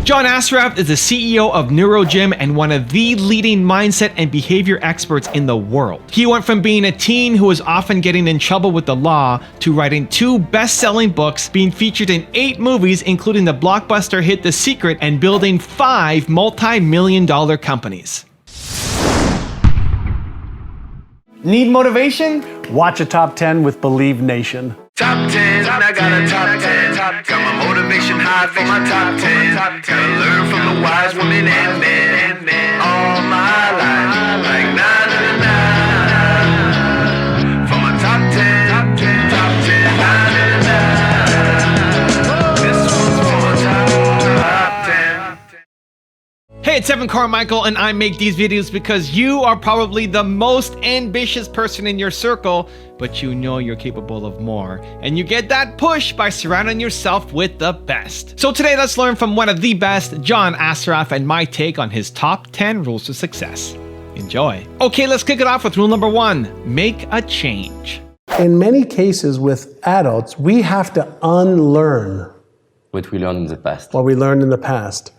John Assaraf is the CEO of NeuroGym and one of the leading mindset and behavior experts in the world. He went from being a teen who was often getting in trouble with the law to writing 2 best-selling books, being featured in 8 movies, including the blockbuster hit The Secret, and building 5 multi-million-dollar companies. Need motivation? Watch a Top 10 with Believe Nation. Top 10, I got a top 10. Got my motivation high for my top 10. Gotta learn from the wise women and men. All my life, like 9 and 9. For my top 10, top 10, 9 and 9. This one's for my top 10. Hey, it's Evan Carmichael, and I make these videos because you are probably the most ambitious person in your circle, but you know you're capable of more. And you get that push by surrounding yourself with the best. So today, let's learn from one of the best, John Assaraf, and my take on his top 10 rules to success. Enjoy. Okay, let's kick it off with rule number 1. Make a change. In many cases with adults, we have to unlearn what we learned in the past. what we learned in the past.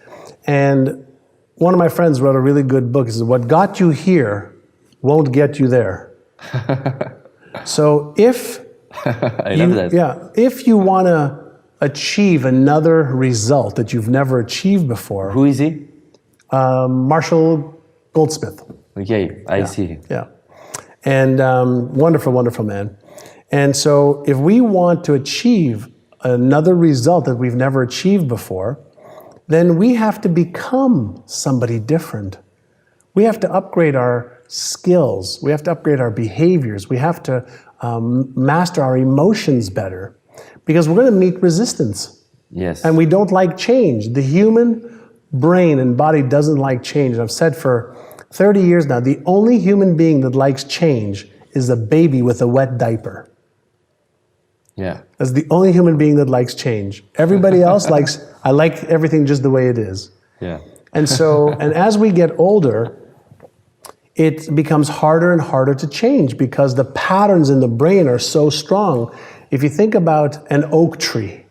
And one of my friends wrote a really good book. He says, what got you here won't get you there. So if I love that. if you want to achieve another result that you've never achieved before, Who is he? Marshall Goldsmith. Okay, I see. Yeah. And wonderful, wonderful man. And so if we want to achieve another result that we've never achieved before, then we have to become somebody different. We have to upgrade our skills. We have to upgrade our behaviors. We have to master our emotions better because we're going to meet resistance. Yes. And we don't like change. The human brain and body doesn't like change. I've said for 30 years now, the only human being that likes change is a baby with a wet diaper. Yeah. That's the only human being that likes change. Everybody else likes, I like everything just the way it is. Yeah. And so, and as we get older, it becomes harder and harder to change because the patterns in the brain are so strong. If you think about an oak tree,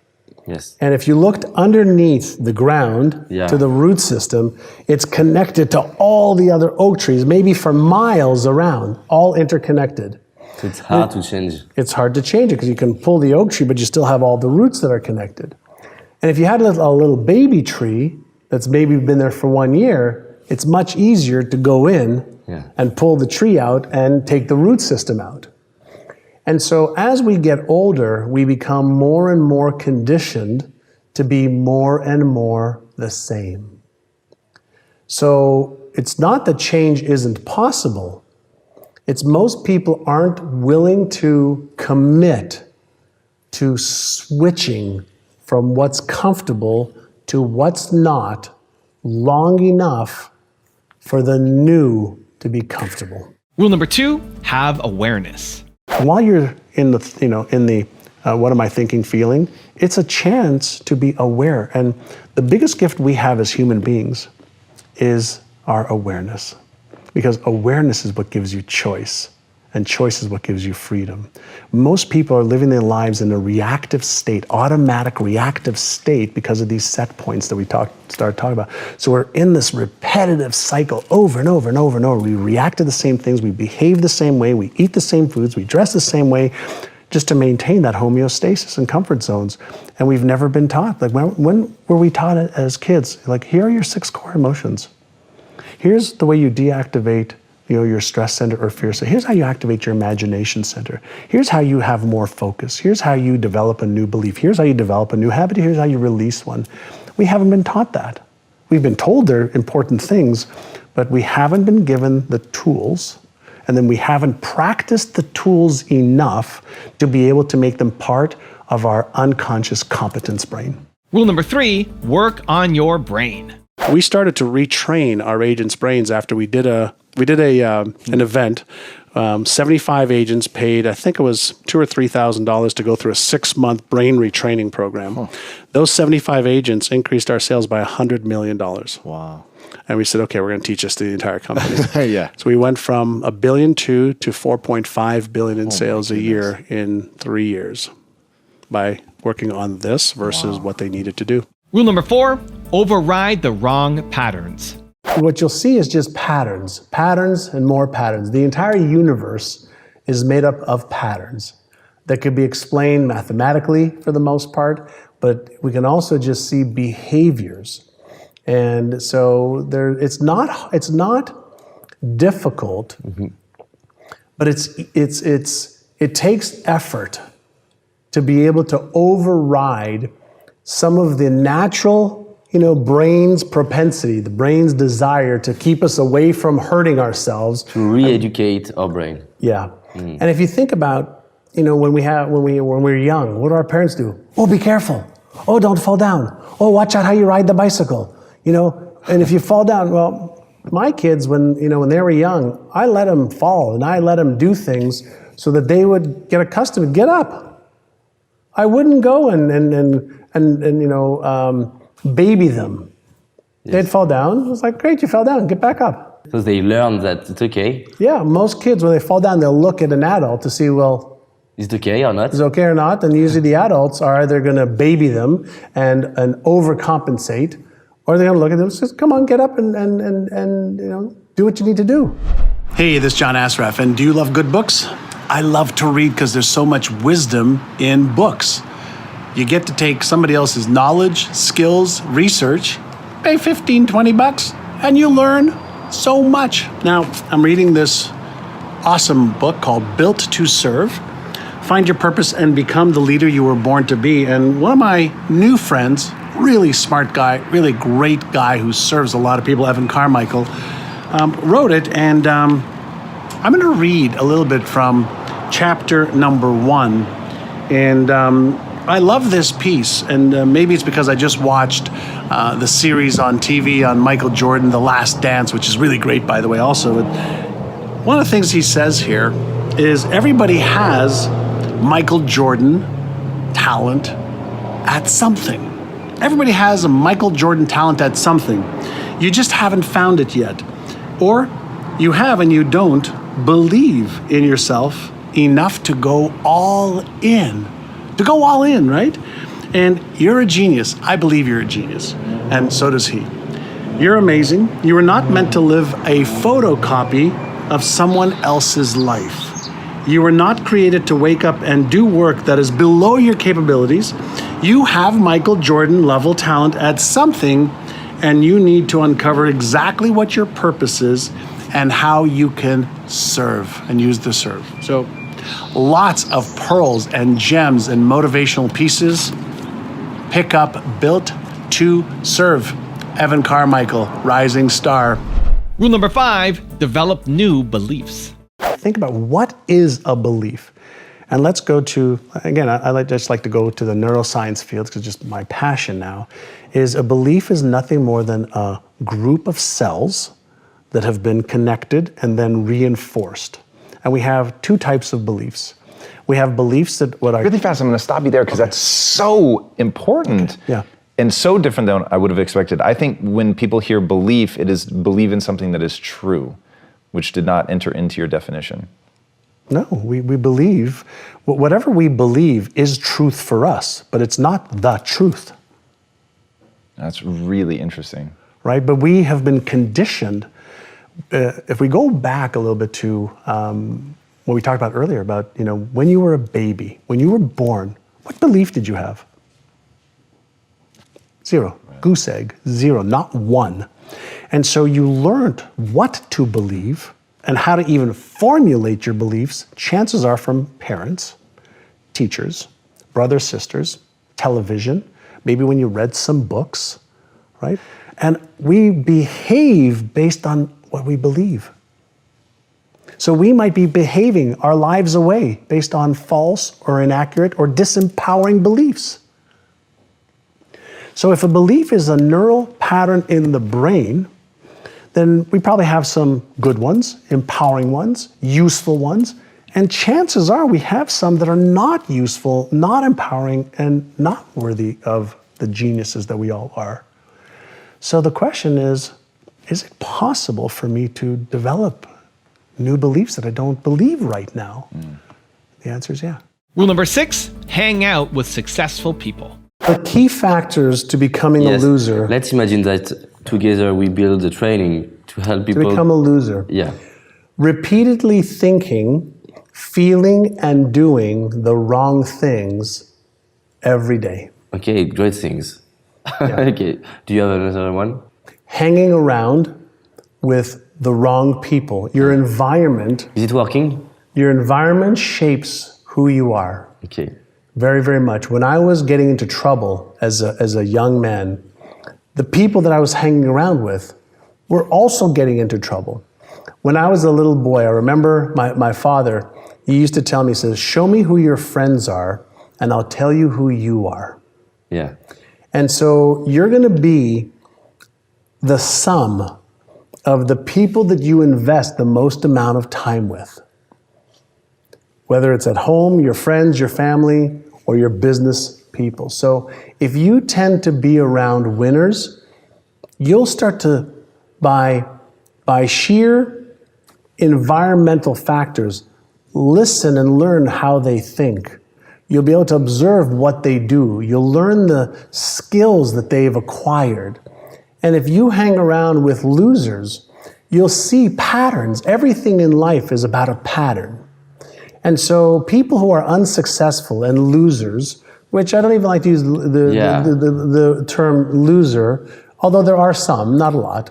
Yes. and if you looked underneath the ground Yeah. to the root system, it's connected to all the other oak trees, maybe for miles around, all interconnected. So it's hard to change. It's hard to change it because you can pull the oak tree, but you still have all the roots that are connected. And if you had a little baby tree that's maybe been there for 1 year, it's much easier to go in and pull the tree out and take the root system out. And so as we get older, we become more and more conditioned to be more and more the same. So it's not that change isn't possible. It's most people aren't willing to commit to switching from what's comfortable to what's not long enough for the new to be comfortable. Rule number 2, have awareness. While you're in the, what am I thinking, feeling, it's a chance to be aware. And the biggest gift we have as human beings is our awareness. Because awareness is what gives you choice, and choice is what gives you freedom. Most people are living their lives in a reactive state, automatic reactive state, because of these set points that we started talking about. So we're in this repetitive cycle over and over and over and over. We react to the same things, we behave the same way, we eat the same foods, we dress the same way, just to maintain that homeostasis and comfort zones. And we've never been taught. Like when were we taught it as kids? Like, here are your 6 core emotions. Here's the way you deactivate your stress center or fear center. Here's how you activate your imagination center. Here's how you have more focus. Here's how you develop a new belief. Here's how you develop a new habit. Here's how you release one. We haven't been taught that. We've been told they're important things, but we haven't been given the tools, and then we haven't practiced the tools enough to be able to make them part of our unconscious competence brain. Rule number 3, work on your brain. We started to retrain our agents' brains after we did an event. 75 agents paid, I think it was $2,000 or $3,000 to go through a 6-month brain retraining program. Those 75 agents increased our sales by $100 million. Wow. And we said, okay, we're going to teach this to the entire company. Yeah. So we went from $1.2 billion to $4.5 billion in sales a year in 3 years by working on this versus what they needed to do. Rule number 4, override the wrong patterns. What you'll see is just patterns, patterns and more patterns. The entire universe is made up of patterns that could be explained mathematically for the most part, but we can also just see behaviors. And so it's not difficult, but it takes effort to be able to override some of the natural, brain's propensity, the brain's desire to keep us away from hurting ourselves. To re-educate our brain. Yeah. And if you think about, when we're young, what do our parents do? Oh, be careful. Oh, don't fall down. Oh, watch out how you ride the bicycle. And if you fall down, well, my kids, when they were young, I let them fall and I let them do things so that they would get accustomed to get up. I wouldn't go and baby them. Yes. They'd fall down. It was like, great, you fell down, get back up. Because they learn that it's okay. Yeah, most kids, when they fall down, they'll look at an adult to see, well, is it okay or not? Is it okay or not? And usually the adults are either going to baby them and overcompensate, or they're going to look at them and say, come on, get up and do what you need to do. Hey, this is John Assaraf, and do you love good books? I love to read because there's so much wisdom in books. You get to take somebody else's knowledge, skills, research, pay $15, $20, and you learn so much. Now, I'm reading this awesome book called Built to Serve. Find your purpose and become the leader you were born to be. And one of my new friends, really smart guy, really great guy who serves a lot of people, Evan Carmichael, wrote it. And I'm going to read a little bit from chapter number 1. And I love this piece. And maybe it's because I just watched the series on TV on Michael Jordan, The Last Dance, which is really great, by the way, also. One of the things he says here is everybody has Michael Jordan talent at something. Everybody has a Michael Jordan talent at something. You just haven't found it yet. Or you have and you don't believe in yourself enough to go all in. To go all in, right? And you're a genius. I believe you're a genius. And so does he. You're amazing. You are not meant to live a photocopy of someone else's life. You were not created to wake up and do work that is below your capabilities. You have Michael Jordan level talent at something, and you need to uncover exactly what your purpose is and how you can serve and use the serve. So lots of pearls and gems and motivational pieces. Pick up Built to Serve. Evan Carmichael, rising star. Rule number 5, develop new beliefs. Think about what is a belief. And let's go to, again, I just like to go to the neuroscience field because it's just my passion now, is a belief is nothing more than a group of cells that have been connected and then reinforced. And we have 2 types of beliefs. We have beliefs that Really fast, I'm going to stop you there because that's so important. Okay. Yeah. And so different than I would have expected. I think when people hear belief, it is believe in something that is true, which did not enter into your definition. No, we believe, whatever we believe is truth for us, but it's not the truth. That's really interesting. Right, but we have been conditioned. If we go back a little bit to what we talked about earlier about, when you were a baby, when you were born, what belief did you have? 0. Right. Goose egg, 0, not 1. And so you learned what to believe and how to even formulate your beliefs, chances are from parents, teachers, brothers, sisters, television, maybe when you read some books, right? And we behave based on what we believe. So we might be behaving our lives away based on false or inaccurate or disempowering beliefs. So if a belief is a neural pattern in the brain, then we probably have some good ones, empowering ones, useful ones, and chances are we have some that are not useful, not empowering, and not worthy of the geniuses that we all are. So the question is it possible for me to develop new beliefs that I don't believe right now? The answer is yeah. Rule number 6, hang out with successful people. The key factors to becoming Yes. a loser, Let's imagine that together we build the training to help to people. become a loser, Yeah. repeatedly thinking, feeling, and doing the wrong things every day. Okay, great things. Okay. Do you have another one? Hanging around with the wrong people. Your environment Is it working? shapes who you are. Okay. Very, very much. When I was getting into trouble as a young man, the people that I was hanging around with were also getting into trouble. When I was a little boy, I remember my father, he used to tell me, he says, show me who your friends are, and I'll tell you who you are. Yeah. And so you're going to be the sum of the people that you invest the most amount of time with. Whether it's at home, your friends, your family, or your business people. So if you tend to be around winners, you'll start to, by sheer environmental factors, listen and learn how they think. You'll be able to observe what they do. You'll learn the skills that they've acquired. And if you hang around with losers, you'll see patterns. Everything in life is about a pattern. And so people who are unsuccessful and losers, which I don't even like to use the term loser, although there are some, not a lot,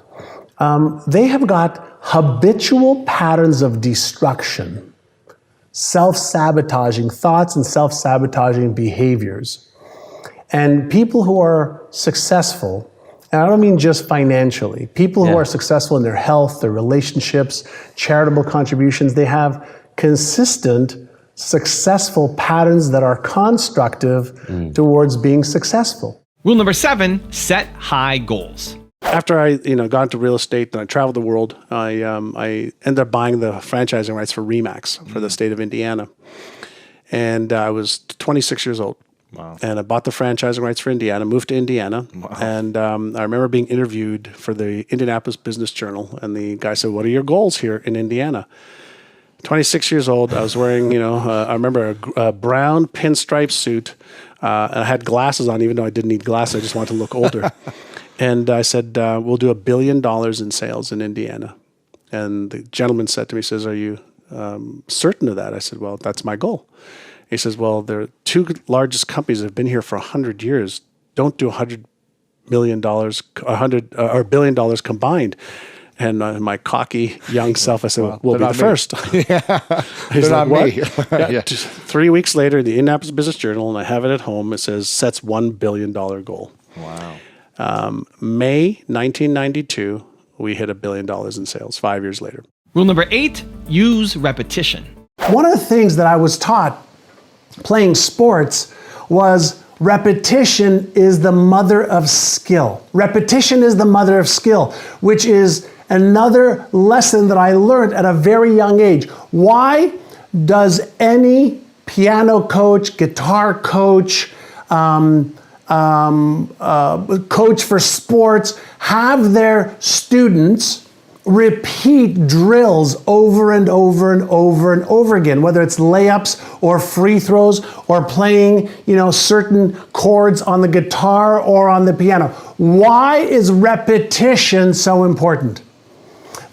they have got habitual patterns of destruction, self-sabotaging thoughts and self-sabotaging behaviors. And people who are successful, and I don't mean just financially, people who are successful in their health, their relationships, charitable contributions, they have consistent, successful patterns that are constructive towards being successful. Rule number 7, set high goals. After I got into real estate and I traveled the world, I ended up buying the franchising rights for Remax for the state of Indiana. And I was 26 years old. Wow. And I bought the franchising rights for Indiana, moved to Indiana. Wow. And I remember being interviewed for the Indianapolis Business Journal. And the guy said, what are your goals here in Indiana? 26 years old, I was wearing, I remember a brown pinstripe suit. And I had glasses on, even though I didn't need glasses. I just wanted to look older. And I said, we'll do $1 billion in sales in Indiana. And the gentleman said to me, says, are you certain of that? I said, well, that's my goal. He says, well, the two largest companies that have been here for 100 years don't do $100 million, or $1 billion combined. And my cocky young self, I said, well, we'll be the first. He's They're like, not what? me. Yeah. 3 weeks later, the Indianapolis Business Journal, and I have it at home, it says, sets $1 billion goal. Wow. May 1992, we hit $1 billion in sales 5 years later. Rule number 8, use repetition. One of the things that I was taught playing sports was repetition is the mother of skill. Repetition is the mother of skill, which is another lesson that I learned at a very young age. Why does any piano coach, guitar coach, coach for sports have their students repeat drills over and over and over and over again, whether it's layups or free throws or playing, certain chords on the guitar or on the piano? Why is repetition so important?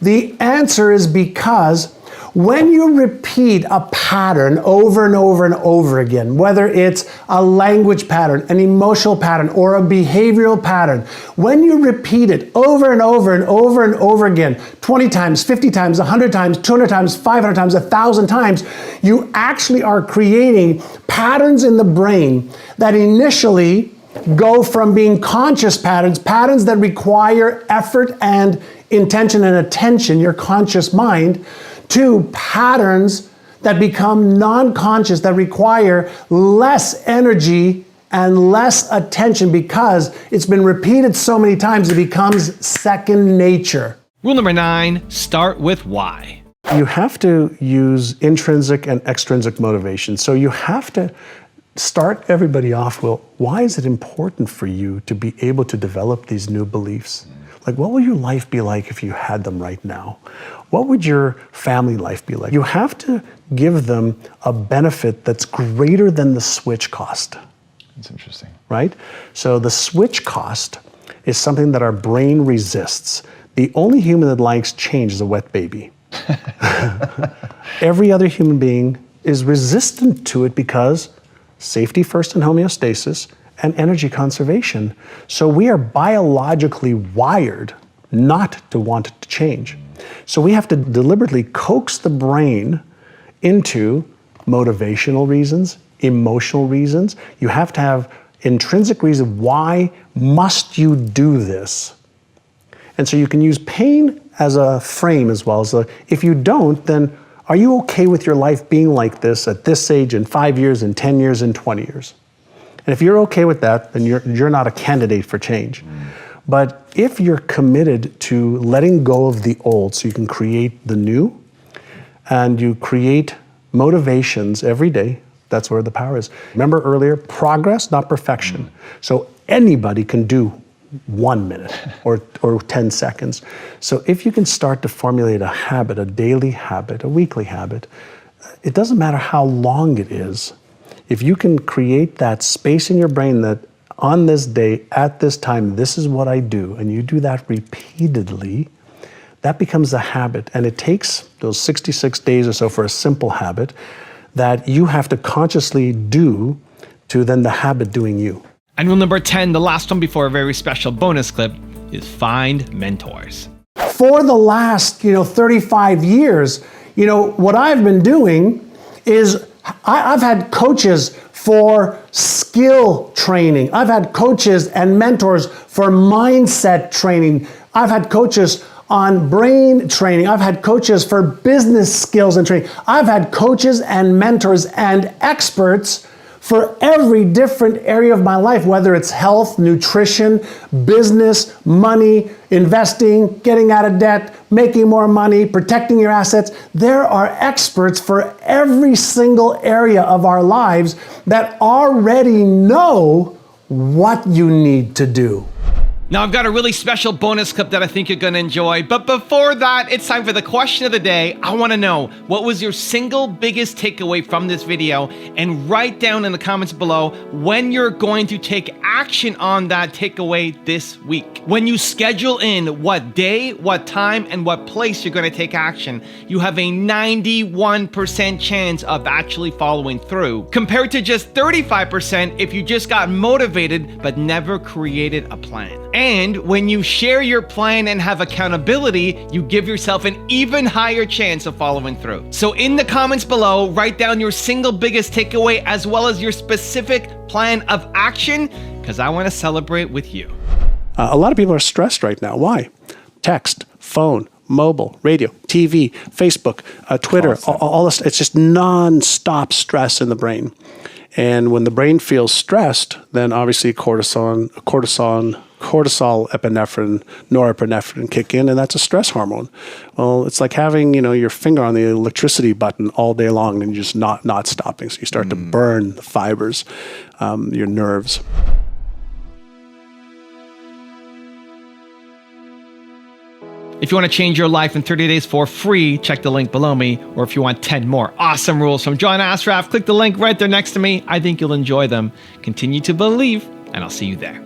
The answer is because when you repeat a pattern over and over and over again, whether it's a language pattern, an emotional pattern, or a behavioral pattern, when you repeat it over and over and over and over again, 20 times, 50 times, 100 times, 200 times, 500 times, 1,000 times, you actually are creating patterns in the brain that initially go from being conscious patterns, patterns that require effort and intention and attention, your conscious mind, to patterns that become non-conscious, that require less energy and less attention because it's been repeated so many times it becomes second nature. Rule number 9, start with why. You have to use intrinsic and extrinsic motivation. So you have to start everybody off with, why is it important for you to be able to develop these new beliefs? Like, what will your life be like if you had them right now? What would your family life be like? You have to give them a benefit that's greater than the switch cost. That's interesting. Right? So the switch cost is something that our brain resists. The only human that likes change is a wet baby. Every other human being is resistant to it because safety first and homeostasis and energy conservation. So we are biologically wired not to want it to change. So we have to deliberately coax the brain into motivational reasons, emotional reasons. You have to have intrinsic reason. Why must you do this? And so you can use pain as a frame as well. So if you don't, then are you okay with your life being like this at this age in 5 years, in 10 years, in 20 years? And if you're okay with that, then you're not a candidate for change. But if you're committed to letting go of the old so you can create the new, and you create motivations every day, that's where the power is. Remember earlier, progress, not perfection. So anybody can do 1 minute or 10 seconds. So if you can start to formulate a habit, a daily habit, a weekly habit, it doesn't matter how long it is. If you can create that space in your brain that on this day, at this time, this is what I do, and you do that repeatedly, that becomes a habit. And it takes those 66 days or so for a simple habit that you have to consciously do to then the habit doing you. And rule number 10, the last one before a very special bonus clip, is find mentors. For the last 35 years, what I've been doing is I've had coaches for skill training. I've had coaches and mentors for mindset training. I've had coaches on brain training. I've had coaches for business skills and training. I've had coaches and mentors and experts for every different area of my life, whether it's health, nutrition, business, money, investing, getting out of debt, making more money, protecting your assets. There are experts for every single area of our lives that already know what you need to do. Now I've got a really special bonus clip that I think you're gonna enjoy, but before that, it's time for the question of the day. I wanna know, what was your single biggest takeaway from this video? And write down in the comments below when you're going to take action on that takeaway this week. When you schedule in what day, what time, and what place you're gonna take action, you have a 91% chance of actually following through, compared to just 35% if you just got motivated but never created a plan. And when you share your plan and have accountability, you give yourself an even higher chance of following through. So in the comments below, write down your single biggest takeaway as well as your specific plan of action, because I want to celebrate with you. A lot of people are stressed right now. Why? Text, phone, mobile, radio, TV, Facebook, Twitter, all this. It's just non-stop stress in the brain. And when the brain feels stressed, then obviously cortisol, epinephrine, norepinephrine kick in, and that's a stress hormone. Well, it's like having your finger on the electricity button all day long and just not stopping. So you start to burn the fibers, your nerves. If you want to change your life in 30 days for free, check the link below me. Or if you want 10 more awesome rules from John Assaraf, click the link right there next to me. I think you'll enjoy them. Continue to believe, and I'll see you there.